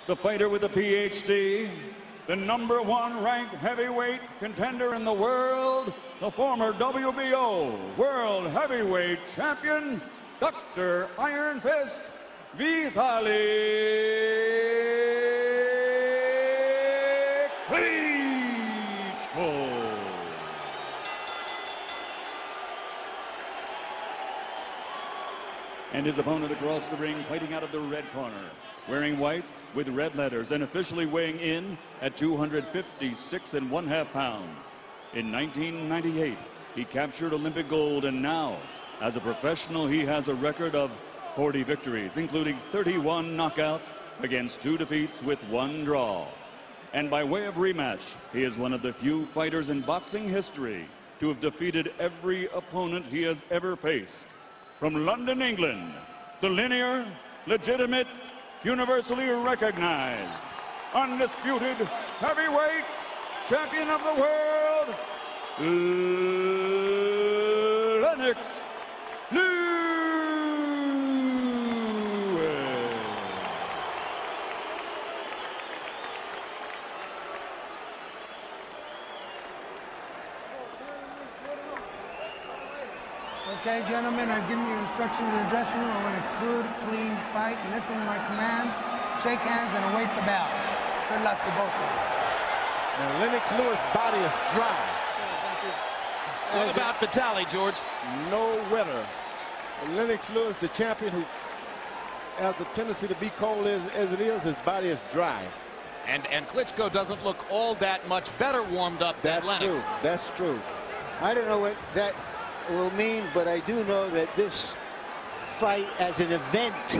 the fighter with a PhD, the #1 ranked heavyweight contender in the world, the former WBO World Heavyweight Champion, Dr. Iron Fist, Vitali Klitschko. And his opponent across the ring, fighting out of the red corner, wearing white with red letters and officially weighing in at 256.5 pounds. In 1998, he captured Olympic gold, and now, as a professional, he has a record of 40 victories, including 31 knockouts against 2 defeats with 1 draw. And by way of rematch, he is one of the few fighters in boxing history to have defeated every opponent he has ever faced. From London, England, the linear, legitimate, universally recognized, undisputed heavyweight champion of the world, Lennox Lewis. Okay, gentlemen, I've given you instructions in the dressing room. I want a good, clean fight. Listen to my commands, shake hands, and await the bell. Good luck to both of you. Now, Lennox Lewis' body is dry. What about Vitali, George? No wetter. Lennox Lewis, the champion who has the tendency to be cold as it is, his body is dry. And Klitschko doesn't look all that much better warmed up than Lennox. That's true. I don't know what that will mean, but I do know that this fight as an event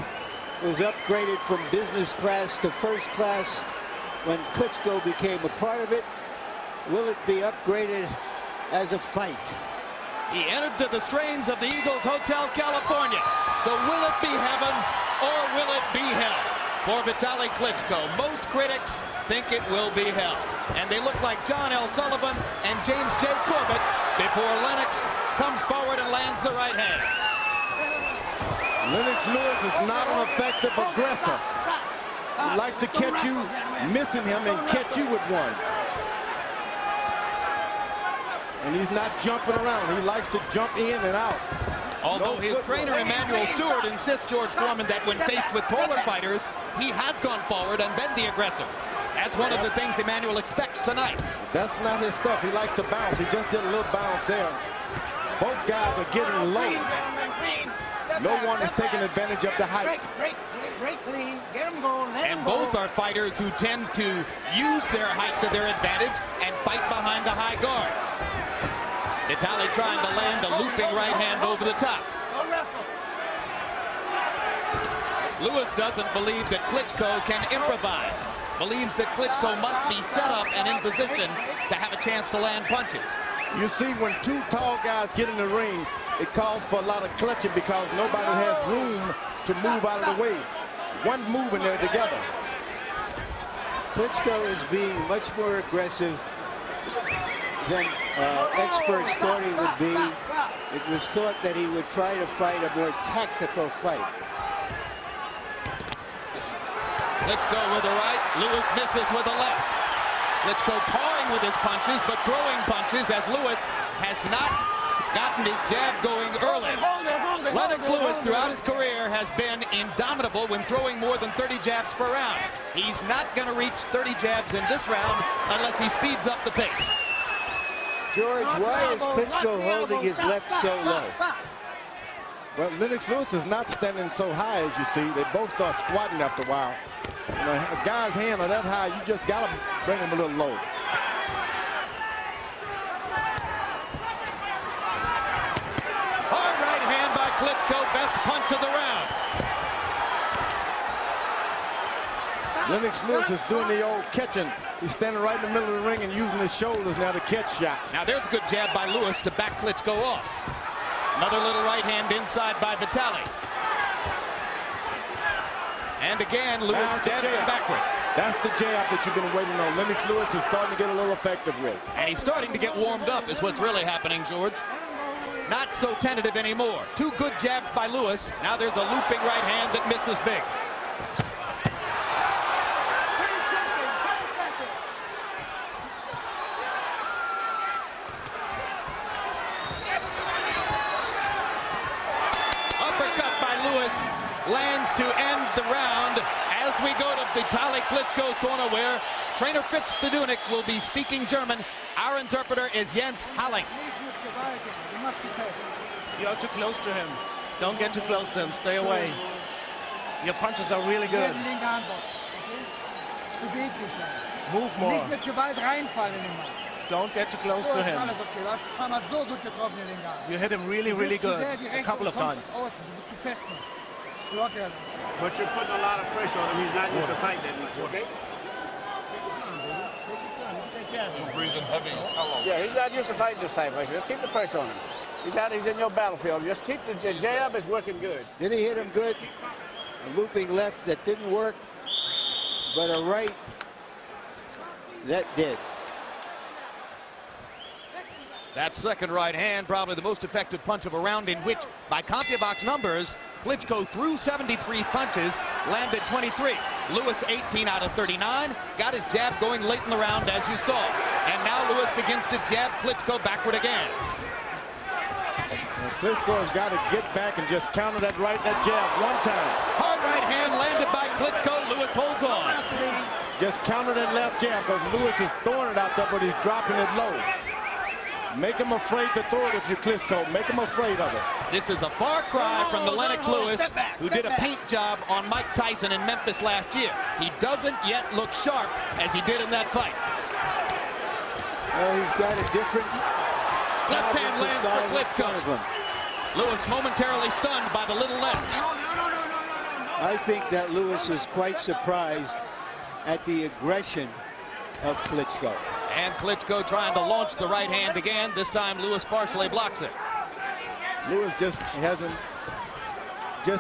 was upgraded from business class to first class when Klitschko became a part of it. Will it be upgraded as a fight? He entered to the strains of the Eagles Hotel California. So will it be heaven or will it be hell for Vitali Klitschko? Most critics think it will be hell. And they look like John L. Sullivan and James J. Corbett before Lennox comes forward and lands the right hand. Lennox Lewis is not an effective aggressor. He likes to catch you missing him and catch you with one. And he's not jumping around. He likes to jump in and out. Although his trainer, Emmanuel Stewart, insists, George Foreman, that when faced with taller fighters, he has gone forward and been the aggressor. That's one of the things Emmanuel expects tonight. That's not his stuff. He likes to bounce. He just did a little bounce there. Both guys are getting low. No one is taking advantage of the height. Break clean, get him going, let him And go. both are fighters who tend to use their height to their advantage and fight behind the high guard. Vitali trying to land a looping right hand over the top. Go wrestle. Lewis doesn't believe that Klitschko can improvise. Believes that Klitschko must be set up and in position to have a chance to land punches. You see, when 2 tall guys get in the ring, it calls for a lot of clutching because nobody has room to move out of the way. One move and they're together. Klitschko is being much more aggressive than experts thought he would be. It was thought that he would try to fight a more tactical fight. Klitschko with the right, Lewis misses with the left. Klitschko pawing with his punches, but throwing punches as Lewis has not gotten his jab going early. Lennox Lewis throughout his career has been indomitable when throwing more than 30 jabs per round. He's not going to reach 30 jabs in this round unless he speeds up the pace. George, why is Klitschko holding his left so low? But Lennox Lewis is not standing so high as you see. They both start squatting after a while. When a guy's hand are that high, you just got to bring him a little low. Hard right hand by Klitschko, best punch of the round. Lennox Lewis is doing the old catching. He's standing right in the middle of the ring and using his shoulders now to catch shots. Now there's a good jab by Lewis to back Klitschko off. Another little right hand inside by Vitali. And again, Lewis dancing backward. That's the jab that you've been waiting on. Lennox Lewis is starting to get a little effective with. And he's starting to get warmed up is what's really happening, George. Not so tentative anymore. 2 good jabs by Lewis. Now there's a looping right hand that misses big. to end the round as we go to Vitali Klitschko's corner, where trainer Fitz Fedunik will be speaking German. Our interpreter is Jens Halling. You're too close to him. Don't get too close to him. Stay away. Your punches are really good. Move more. Don't get too close to him. You hit him really, really good a couple of times. But you're putting a lot of pressure on him. He's not used to fight that much, okay? He's breathing heavy. Yeah, he's not used to fighting this type of pressure. Just keep the pressure on him. He's in your battlefield. Just keep the jab is working good. Did he hit him good? A looping left that didn't work, but a right that did. That second right hand, probably the most effective punch of a round in which, by CompuBox numbers, Klitschko threw 73 punches, landed 23. Lewis 18 out of 39, got his jab going late in the round, as you saw. And now Lewis begins to jab Klitschko backward again. Klitschko has got to get back and just counter that jab one time. Hard right hand landed by Klitschko. Lewis holds on. Just counter that left jab, because Lewis is throwing it out there, but he's dropping it low. Make him afraid to throw it if you're Klitschko. Make him afraid of it. This is a far cry from the Lennox Lewis, who did a paint job on Mike Tyson in Memphis last year. He doesn't yet look sharp as he did in that fight. Well, he's got a different left hand lands for Klitschko. Lewis momentarily stunned by the little left. I think that Lewis is quite surprised at the aggression of Klitschko. And Klitschko trying to launch the right hand again. This time Lewis partially blocks it. Lewis just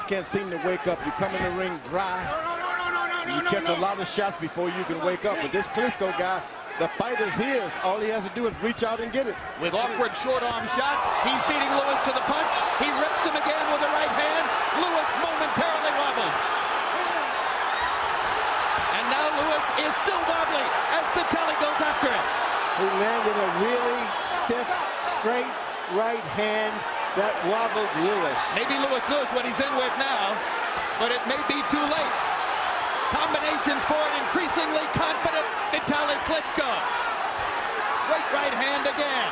can't seem to wake up. You come in the ring dry. You catch a lot of shots before you can wake up. But this Klitschko guy, the fight is his. All he has to do is reach out and get it. With awkward short arm shots, he's beating Lewis to the punch. He rips him again with the right hand. Lewis momentarily wobbles. And now Lewis is still wobbly as Vitali goes after him. He landed a really stiff, straight right hand that wobbled Lewis. Maybe Lewis knows what he's in with now, but it may be too late. Combinations for an increasingly confident Vitali Klitschko. Straight right hand again.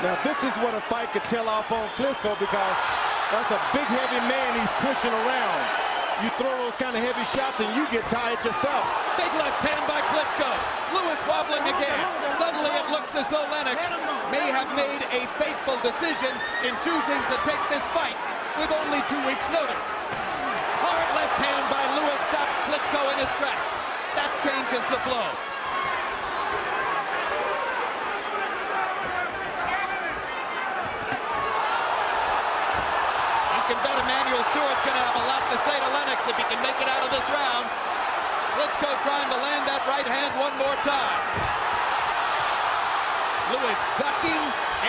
Now this is what a fight could tell off on Klitschko, because that's a big heavy man he's pushing around. You throw those kind of heavy shots and you get tired yourself. Big left hand by Klitschko. Lewis wobbling again. Suddenly it looks as though Lennox may have made a fateful decision in choosing to take this fight with only 2 weeks' notice. Hard left hand by Lewis stops Klitschko in his tracks. That changes the flow. You can bet Emmanuel Stewart's going to have a lot to say to Lennox if he can make it out of this round. Klitschko trying to land that right hand one more time. Lewis ducking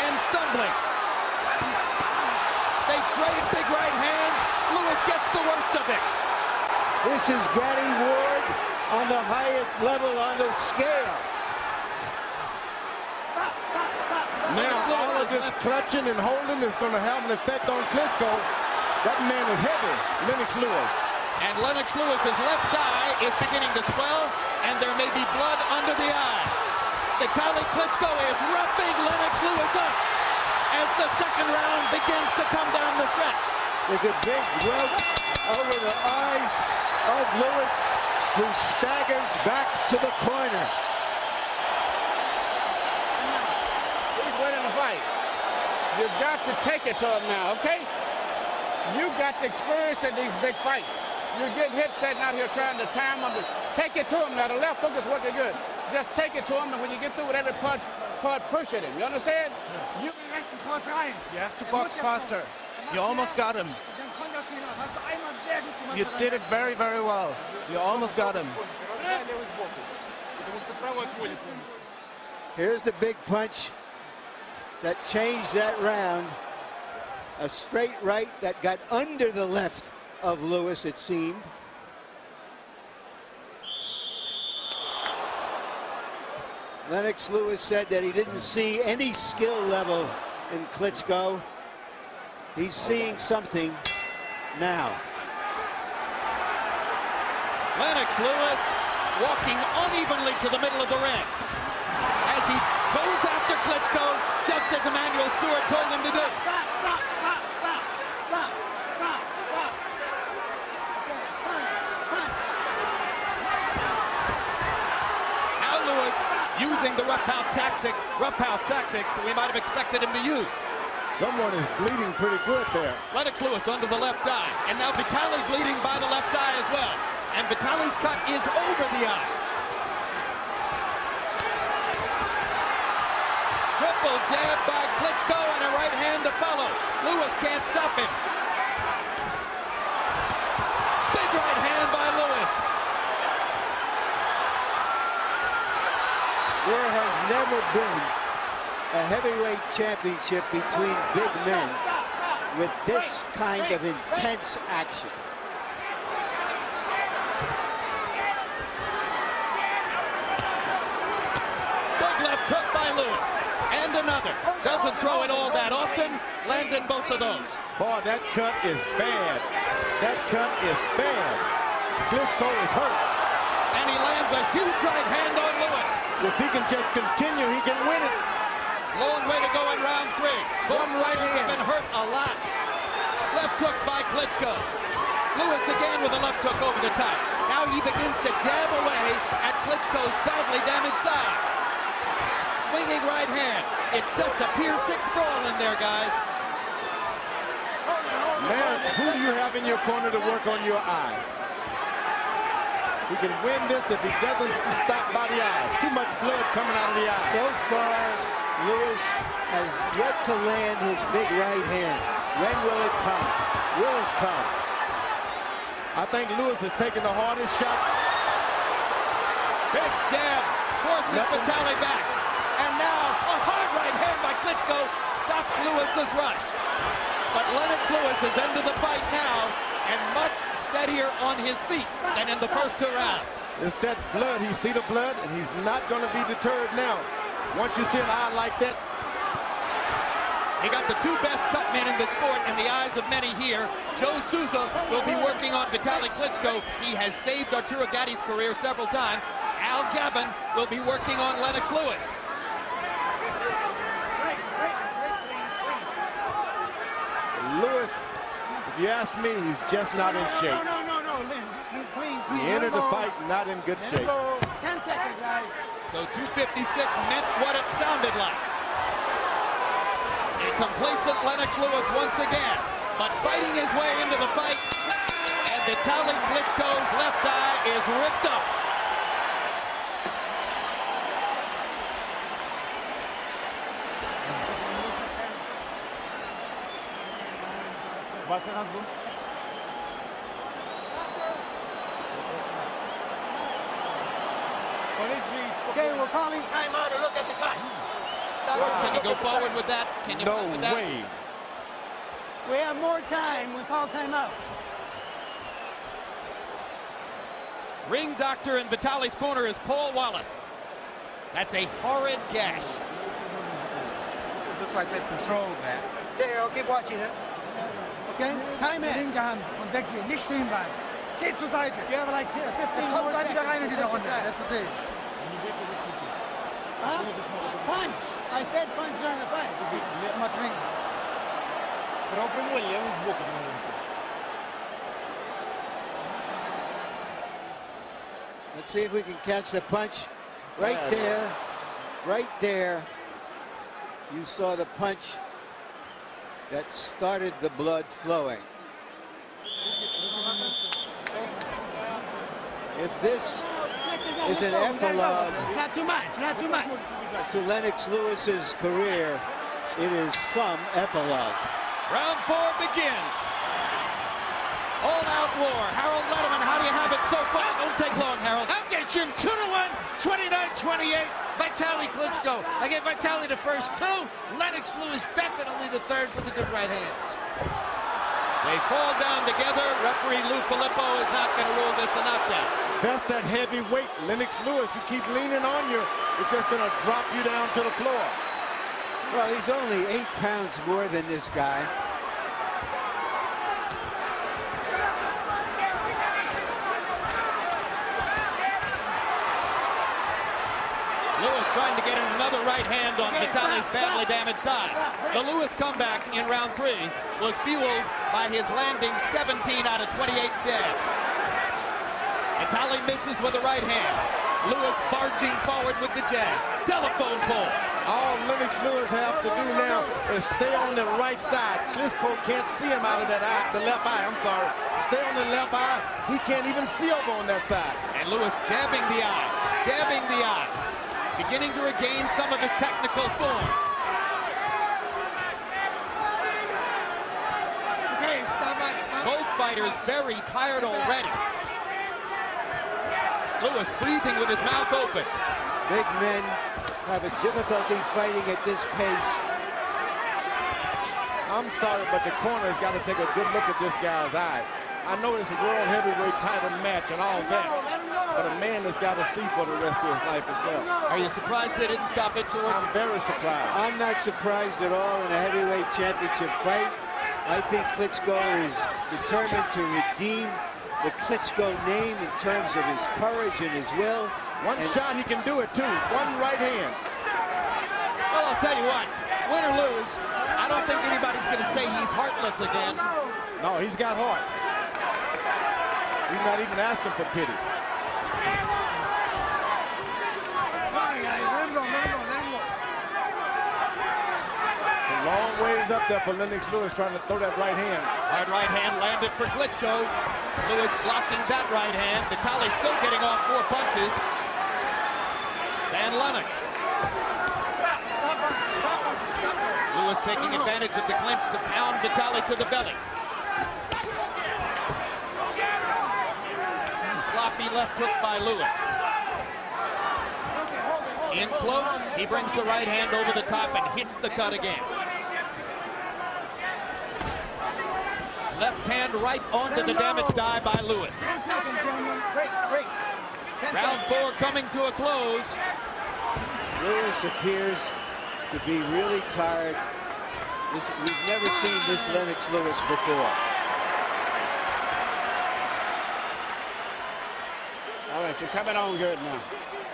and stumbling. They trade big right hands. Lewis gets the worst of it. This is Gary Ward on the highest level on the scale. Now all of this clutching and holding is going to have an effect on Klitschko. That man is heavy, Lennox Lewis. And Lennox Lewis's left eye is beginning to swell, and there may be blood under the eye. Vitali Klitschko is roughing Lennox Lewis up as the second round begins to come down the stretch. There's a big welt over the eyes of Lewis, who staggers back to the corner. He's winning the fight. You've got to take it to him now, okay? You've got to experience in these big fights. You're getting hit sitting out here trying to time him. Take it to him now. The left hook is working good. Just take it to him, and when you get through with every punch, push at him. You understand? You have to box faster. You almost got him. You did it very, very well. You almost got him. Here's the big punch that changed that round. A straight right that got under the left of Lewis, it seemed. Lennox Lewis said that he didn't see any skill level in Klitschko. He's seeing something now. Lennox Lewis walking unevenly to the middle of the ring as he goes after Klitschko, just as Emmanuel Stewart told him to do. Now Lewis using the roughhouse tactics that we might have expected him to use. Someone is bleeding pretty good there. Lennox Lewis under the left eye, and now Vitali bleeding by the left eye as well. And Vitali's cut is over the eye. Triple jab by Klitschko and a right hand to follow. Lewis can't stop him. Big right hand by Lewis. There has never been a heavyweight championship between big men with this kind of intense action. Big left hook by Lewis. And another. Doesn't throw it all that often. Landed both of those. Boy, that cut is bad. That cut is bad. Klitschko is hurt. And he lands a huge right hand on Lewis. If he can just continue, he can win it. Long way to go in round 3. Both One right fighters have hand. been hurt a lot. Left hook by Klitschko. Lewis again with a left hook over the top. Now he begins to jab away at Klitschko's badly damaged eye. Swinging right hand. It's just a Pier 6 brawl in there, guys. Lance, who do you have in your corner to work on your eye? He can win this if he doesn't stop by the eyes. Too much blood coming out of the eye. So far, Lewis has yet to land his big right hand. When will it come? Will it come? I think Lewis is taking the hardest shot. Big jab. Forces Vitali back. And now a hard right hand by Klitschko stops Lewis's rush. But Lennox Lewis is into the fight now and much steadier on his feet than in the first 2 rounds. It's that blood. He see the blood, and he's not going to be deterred now. Once you see an eye like that. He got the 2 best cut men in the sport in the eyes of many here. Joe Souza will be working on Vitali Klitschko. He has saved Arturo Gatti's career several times. Al Gavin will be working on Lennox Lewis. Lewis, if you ask me, he's just not in shape. No. Clean. He entered the fight not in good shape. 10 seconds, guys. So 256 meant what it sounded like. A complacent Lennox Lewis once again, but fighting his way into the fight. And Vitali Klitschko's left eye is ripped up. Okay, we're calling timeout to look at the cut. Can you go forward with that? Can you No with that? way. We have more time. We call timeout. Ring doctor in Vitali's corner is Paul Wallace. That's a horrid gash. Looks like they've controlled that. There, I'll keep watching it. Okay? Time in. Ring gehabt und weggehen. Nicht stehen bleiben. Geht zur Seite. You have like 15 more seconds. Wieder rein in diese Runde. Lässt du sehen. Huh? Punch. I said punch during the fight. Mal trinken. Let's see if we can catch the punch. Right there. Right there. You saw the punch that started the blood flowing. If this is an epilogue Not too much. to Lennox Lewis's career, it is some epilogue. Round 4 begins. All-out war. Harold Letterman, how do you have it so far? Don't take long, Harold. I'll get Jim 2-1, 29-28. Vitali Klitschko. I get Vitali the first 2. Lennox Lewis definitely the third with the good right hands. They fall down together. Referee Lou Filippo is not going to rule this a knockdown. That's that heavy weight. Lennox Lewis, you keep leaning on you, it's just going to drop you down to the floor. Well, he's only 8 pounds more than this guy. Lewis trying to get another right hand on Vitali's badly damaged eye. The Lewis comeback in round 3 was fueled by his landing 17 out of 28 jabs. Vitali misses with the right hand. Lewis barging forward with the jab. Telephone pole. All Lennox Lewis have to do now is stay on the right side. Klitschko can't see him out of that eye, the left eye, I'm sorry. Stay on the left eye. He can't even see over on that side. And Lewis jabbing the eye, jabbing the eye. Beginning to regain some of his technical form. Both fighters very tired already. Lewis breathing with his mouth open. Big men have a difficulty fighting at this pace. I'm sorry, but the corner's got to take a good look at this guy's eye. I know it's a world heavyweight title match and all that, but a man has got to see for the rest of his life as well. Are you surprised they didn't stop it, George? I'm very surprised. I'm not surprised at all in a heavyweight championship fight. I think Klitschko is determined to redeem the Klitschko name in terms of his courage and his will. One shot, he can do it too. One right hand. Well, I'll tell you what, win or lose, I don't think anybody's going to say he's heartless again. No, he's got heart. He's not even asking for pity. It's a long ways up there for Lennox Lewis trying to throw that right hand. Hard right hand landed for Klitschko. Lewis blocking that right hand. Vitali still getting off 4 punches. And Lennox. Lewis taking advantage of the clinch to pound Vitali to the belly. Sloppy left hook by Lewis. In close, he brings the right hand over the top and hits the cut again. Left hand right onto the damaged eye by Lewis. Round 4 coming to a close. Lewis appears to be really tired. We've never seen this Lennox Lewis before. All right, you're coming on good now.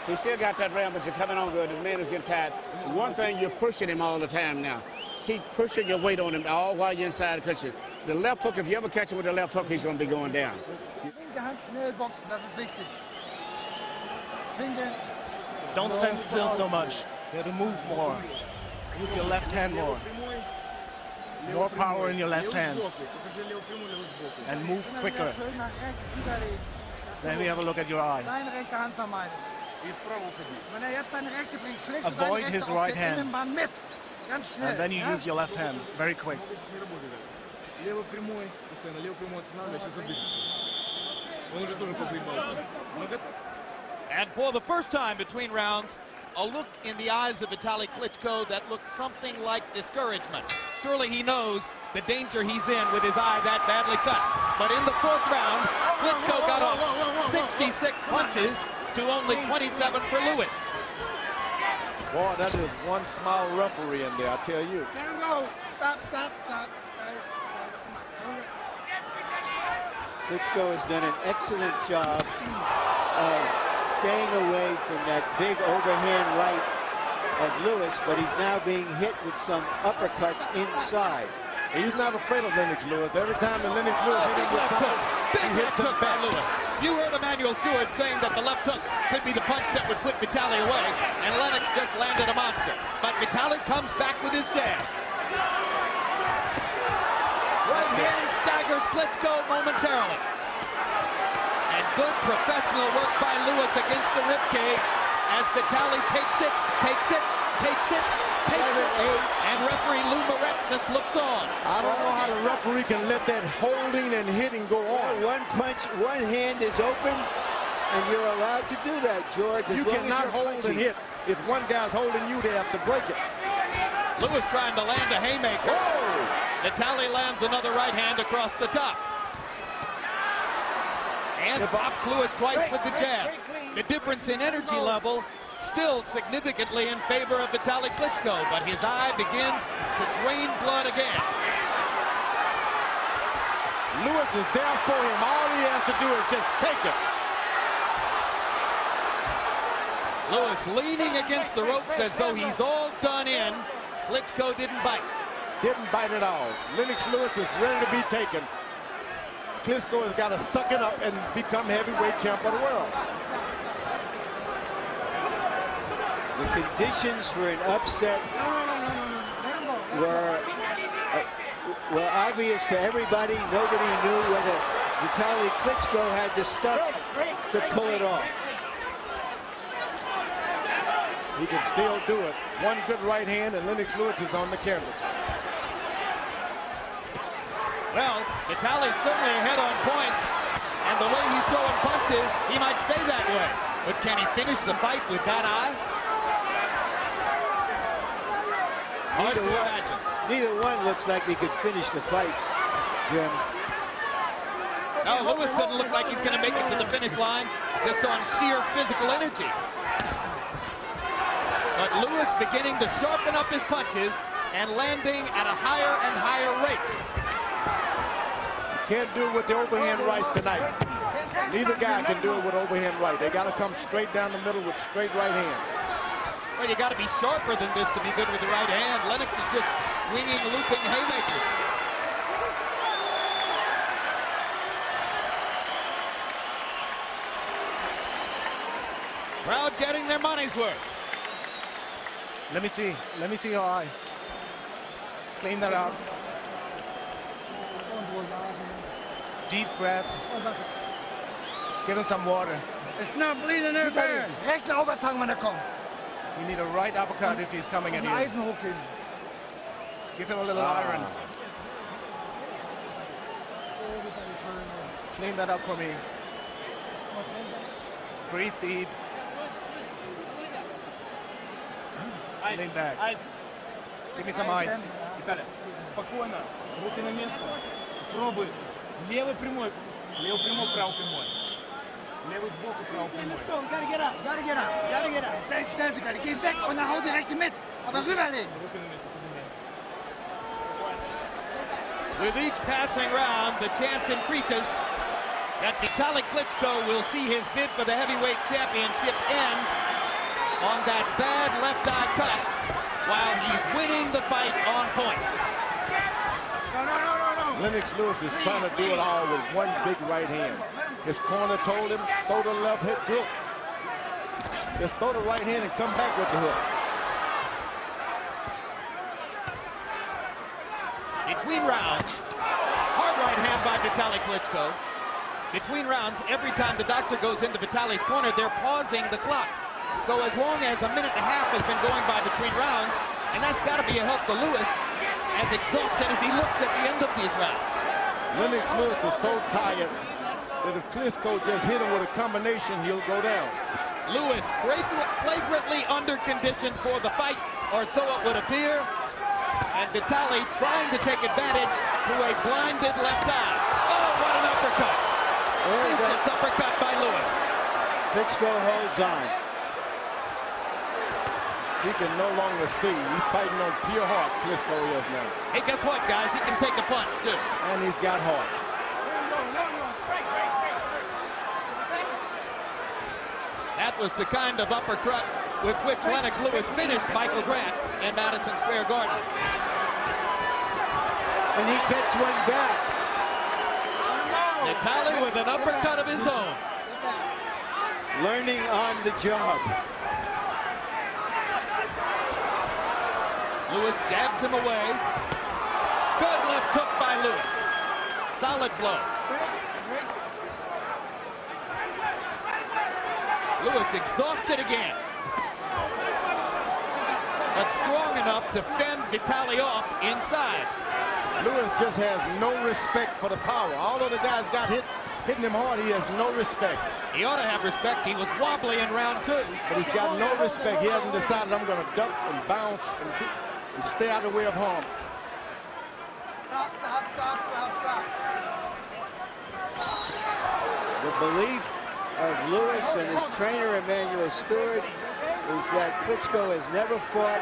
He still got that round, but you're coming on good. His man is getting tired. One thing, you're pushing him all the time now. Keep pushing your weight on him all while you're inside the clinch. The left hook, if you ever catch him with the left hook, he's going to be going down. Don't stand still so much. You have to move more. Use your left hand more. More power in your left hand. And move quicker. Let me have a look at your eye. Avoid his right hand. And then you use your left hand. Very quick. And for the first time between rounds, a look in the eyes of Vitali Klitschko that looked something like discouragement. Surely he knows the danger he's in with his eye that badly cut. But in the 4th round, Klitschko got off 66 punches to only 27 for Lewis. Boy, that is one small referee in there, I tell you. Let him go. Stop. Klitschko has done an excellent job of staying away from that big overhand right of Lewis, but he's now being hit with some uppercuts inside. He's not afraid of Lennox Lewis. Every time that Lennox Lewis hit him with something, he hits him back. Lewis. You heard Emmanuel Stewart saying that the left hook could be the punch that would put Vitali away, and Lennox just landed a monster. But Vitali comes back with his jab. Right hand staggers Klitschko momentarily. And good professional work by Lewis against the ribcage as Vitali takes it. And referee Lou Moret just looks on. I don't know how the referee can let that holding and hitting go on. One punch, one hand is open, and you're allowed to do that, George. You cannot hold and hit. If one guy's holding you, they have to break it. Lewis trying to land a haymaker. Whoa! Vitali lands another right hand across the top. And pops Lewis twice with the jab. The difference in energy level still significantly in favor of Vitali Klitschko, but his eye begins to drain blood again. Lewis is there for him. All he has to do is just take it. Lewis leaning against the ropes as though he's all done in. Klitschko didn't bite. Didn't bite at all. Lennox Lewis is ready to be taken. Klitschko has got to suck it up and become heavyweight champ of the world. The conditions for an upset were obvious to everybody. Nobody knew whether Vitali Klitschko had the stuff to pull it off. He can still do it. One good right hand, and Lennox Lewis is on the canvas. Well, Vitali's certainly ahead on points, and the way he's throwing punches, he might stay that way. But can he finish the fight with that eye? Hard to imagine. Neither one looks like they could finish the fight, Jim. No, Lewis doesn't look like he's going to make it to the finish line just on sheer physical energy. But Lewis beginning to sharpen up his punches and landing at a higher and higher rate. Can't do it with the overhand rights tonight. Neither guy can do it with overhand right. They got to come straight down the middle with straight right hand. Well, you got to be sharper than this to be good with the right hand. Lennox is just winging, looping haymakers. Crowd getting their money's worth. Let me see your eye. Clean that out. Deep breath. Give him some water. It's not bleeding there, Barry. Rechte Overzang, wenn er kommt. You need a right uppercut if he's coming at you. Eisen hochgeben. Give him a little iron. Clean that up for me. Breathe deep. Lean back. Give me some ice. Виталий, спокойно, руки на место. Пробуй. Левый прямой, правый прямой. Lewis sboku, правый прямой. Gotta get up, gotta get up, gotta get up. Sehr schnell, Vitali. Geh weg und dann hau die rechte mit. Aber rüberlegen. With each passing round, the chance increases that Vitali Klitschko will see his bid for the heavyweight championship end on that bad left eye cut while he's winning the fight on points. No. Lennox Lewis is trying to do it all with one big right hand. His corner told him, throw the left hook. Just throw the right hand and come back with the hook. Between rounds, hard right hand by Vitali Klitschko. Between rounds, every time the doctor goes into Vitali's corner, they're pausing the clock. So as long as a minute and a half has been going by between rounds, and that's got to be a help to Lewis, as exhausted as he looks at the end of these rounds. Lennox Lewis is so tired that if Klitschko just hit him with a combination, he'll go down. Lewis flagrantly under-conditioned for the fight, or so it would appear. And Vitali trying to take advantage through a blinded left eye. Oh, what an uppercut. Vicious uppercut by Lewis. Klitschko holds on. He can no longer see. He's fighting on pure heart, Klitschko is now. Hey, guess what, guys? He can take a punch, too. And he's got heart. That was the kind of uppercut with which Lennox Lewis finished Michael Grant in Madison Square Garden. And he gets one back. Vitali with an uppercut of his own. Learning on the job. Lewis jabs him away. Good left hook by Lewis. Solid blow. Lewis exhausted again. But strong enough to fend Vitali off inside. Lewis just has no respect for the power. Although the guy's got hitting him hard, he has no respect. He ought to have respect. He was wobbly in round 2. But he's got no respect. He hasn't decided, I'm going to duck and bounce and stay out of the way of harm. Stop. The belief of Lewis and his trainer, Emmanuel Stewart, is that Klitschko has never fought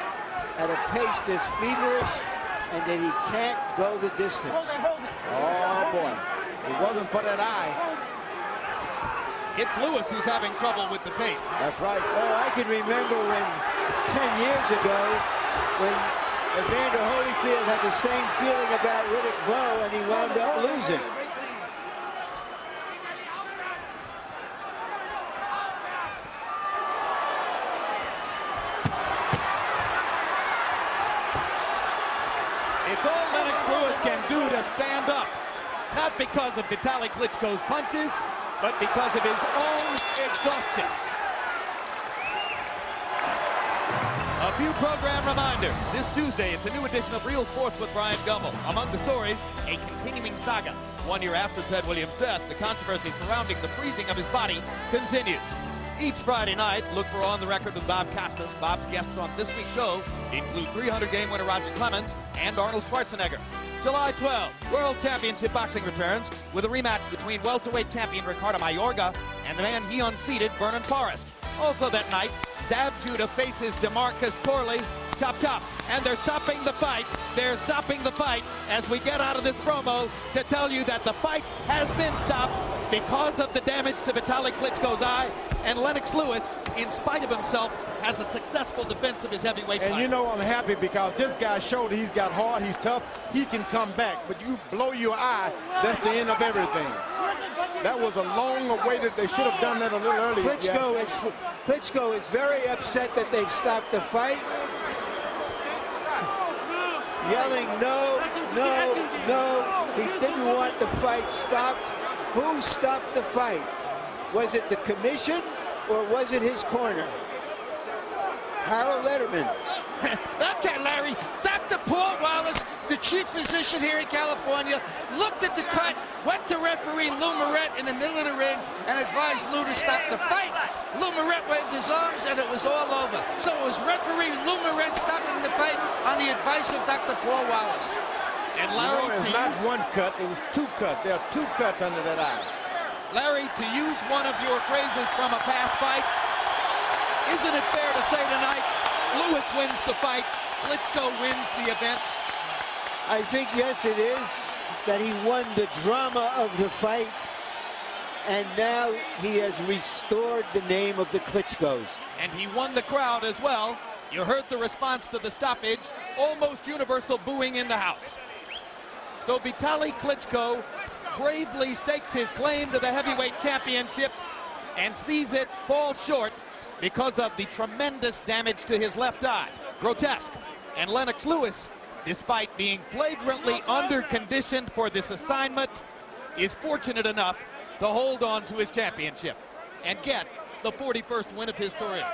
at a pace this feverish and that he can't go the distance. Oh, boy. If it wasn't for that eye. It's Lewis who's having trouble with the pace. That's right. Oh, I can remember when 10 years ago, when Evander Holyfield had the same feeling about Riddick Bowe, and he wound up losing. It's all Lennox Lewis can do to stand up. Not because of Vitali Klitschko's punches, but because of his own exhaustion. A few program reminders. This Tuesday, it's a new edition of Real Sports with Brian Gumbel. Among the stories, a continuing saga. 1 year after Ted Williams' death, the controversy surrounding the freezing of his body continues. Each Friday night, look for On the Record with Bob Costas. Bob's guests on this week's show include 300-game winner Roger Clemens and Arnold Schwarzenegger. July 12, World Championship Boxing returns with a rematch between welterweight champion Ricardo Mayorga and the man he unseated, Vernon Forrest. Also that night, Zab Judah faces DeMarcus Corley. Chop. And they're stopping the fight. They're stopping the fight as we get out of this promo to tell you that the fight has been stopped because of the damage to Vitali Klitschko's eye. And Lennox Lewis, in spite of himself, has a successful defense of his heavyweight fight. And you know I'm happy because this guy showed he's got heart, he's tough, he can come back. But you blow your eye, that's the end of everything. That was a long awaited, they should have done that a little earlier. Klitschko is very upset that they've stopped the fight. Yelling, no. He didn't want the fight stopped. Who stopped the fight? Was it the commission or was it his corner? Harold Letterman. Okay, Larry. Dr. Paul Wallace, the chief physician here in California, looked at the cut, went to referee Lou Moret in the middle of the ring, and advised Lou to stop the fight. Lou Moret waved his arms, and it was all over. So it was referee Lou Moret stopping the fight on the advice of Dr. Paul Wallace. And Larry, it's not one cut, it was 2 cuts. There are 2 cuts under that eye. Larry, to use one of your phrases from a past fight, isn't it fair to say tonight, Lewis wins the fight, Klitschko wins the event? I think, yes, it is, that he won the drama of the fight, and now he has restored the name of the Klitschkos. And he won the crowd as well. You heard the response to the stoppage, almost universal booing in the house. So Vitali Klitschko bravely stakes his claim to the heavyweight championship and sees it fall short because of the tremendous damage to his left eye. Grotesque. And Lennox Lewis, despite being flagrantly underconditioned for this assignment, is fortunate enough to hold on to his championship and get the 41st win of his career.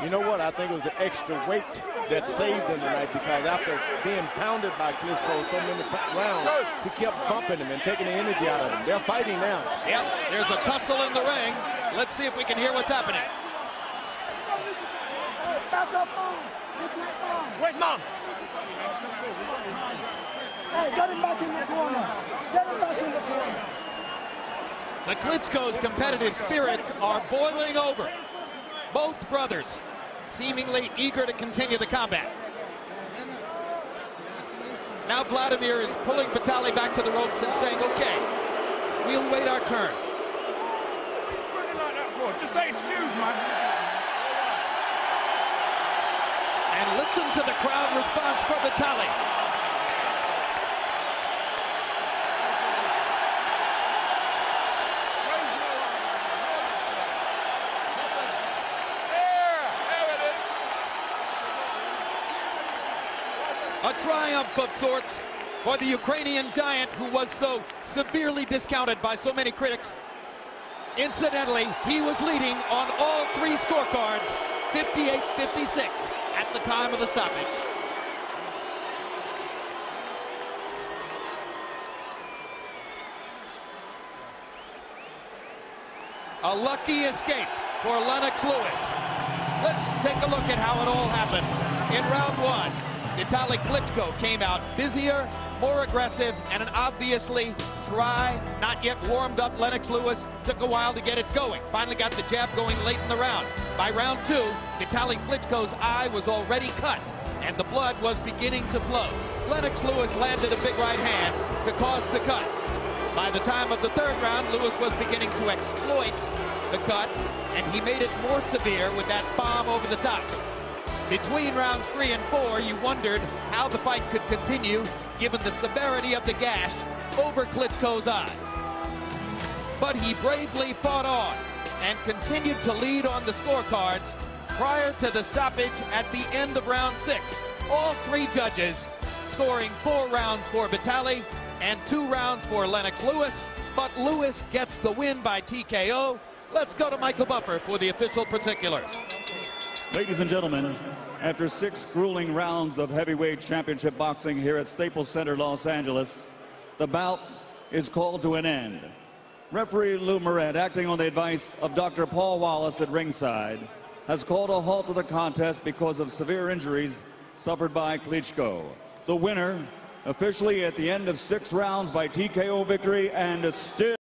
You know what? I think it was the extra weight that saved him tonight, because after being pounded by Klitschko so many rounds, he kept bumping him and taking the energy out of him. They're fighting now. Yep, there's a tussle in the ring. Let's see if we can hear what's happening. Where's Mom? Hey, get him back in the corner. Get him back in the corner. The Klitschko's competitive spirits are boiling over. Both brothers seemingly eager to continue the combat. Now Vladimir is pulling Vitali back to the ropes and saying, okay, we'll wait our turn. Just say excuse, man. And listen to the crowd response for Vitali. A triumph of sorts for the Ukrainian giant, who was so severely discounted by so many critics. Incidentally, he was leading on all 3 scorecards, 58-56 at the time of the stoppage. A lucky escape for Lennox Lewis. Let's take a look at how it all happened. In round 1, Vitali Klitschko came out busier, more aggressive, and an obviously dry, not yet warmed up Lennox Lewis took a while to get it going. Finally got the jab going late in the round. By round 2, Vitali Klitschko's eye was already cut, and the blood was beginning to flow. Lennox Lewis landed a big right hand to cause the cut. By the time of the 3rd round, Lewis was beginning to exploit the cut, and he made it more severe with that bomb over the top. Between rounds 3 and 4, you wondered how the fight could continue given the severity of the gash over Klitschko's eye. But he bravely fought on and continued to lead on the scorecards prior to the stoppage at the end of round 6. All 3 judges scoring 4 rounds for Vitali and 2 rounds for Lennox Lewis, but Lewis gets the win by TKO. Let's go to Michael Buffer for the official particulars. Ladies and gentlemen, after 6 grueling rounds of heavyweight championship boxing here at Staples Center, Los Angeles, the bout is called to an end. Referee Lou Moret, acting on the advice of Dr. Paul Wallace at ringside, has called a halt to the contest because of severe injuries suffered by Klitschko. The winner, officially at the end of 6 rounds by TKO victory, and still